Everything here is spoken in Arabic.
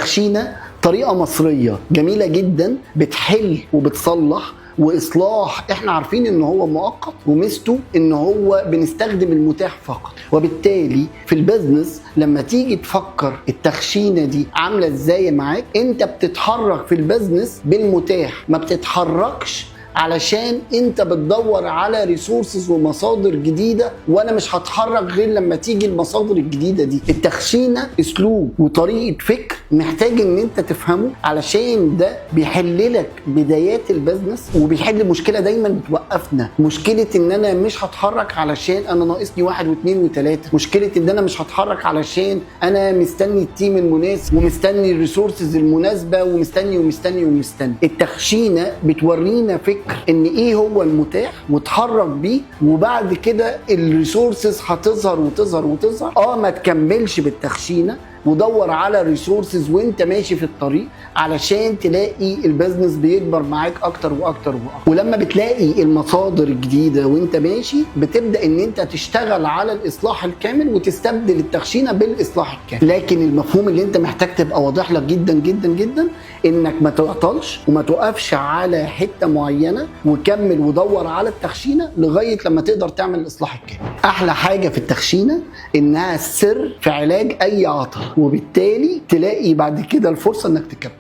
التخشينة طريقة مصرية جميلة جدا بتحل وبتصلح، واصلاح احنا عارفين ان هو مؤقت، وميزته ان هو بنستخدم المتاح فقط. وبالتالي في البيزنس لما تيجي تفكر التخشينه دي عامله ازاي معاك، انت بتتحرك في البيزنس بالمتاح، ما بتتحركش علشان انت بتدور على ريسورسز ومصادر جديده، وانا مش هتحرك غير لما تيجي المصادر الجديده دي. التخشينه اسلوب وطريقه فكر محتاج ان انت تفهمه، علشان ده بيحللك بدايات البزنس، وبيحل مشكله دايما بتوقفنا، مشكله ان انا مش هتحرك علشان انا ناقصني 1 و2 و3، مشكله ان انا مش هتحرك علشان انا مستني التيم المناسب ومستني الريسورسز المناسبه ومستني ومستني ومستني. التخشينه بتورينا فكر ان ايه هو المتاح وتحرك بيه، وبعد كده الريسورسز هتظهر وتظهر وتظهر. ما تكملش بالتخشينه ودور على ريسورسز وانت ماشي في الطريق، علشان تلاقي البيزنس بيكبر معاك اكتر واكتر واكتر. ولما بتلاقي المصادر الجديده وانت ماشي، بتبدا ان انت تشتغل على الاصلاح الكامل وتستبدل التخشينه بالاصلاح الكامل. لكن المفهوم اللي انت محتاج تبقى واضح لك جدا جدا جدا، انك ما تعطلش وما توقفش على حته معينه، وكمل ودور على التخشينه لغايه لما تقدر تعمل الاصلاح الكامل. احلى حاجه في التخشينه انها السر في علاج اي عطل، وبالتالي تلاقي بعد كده الفرصه انك تكمل.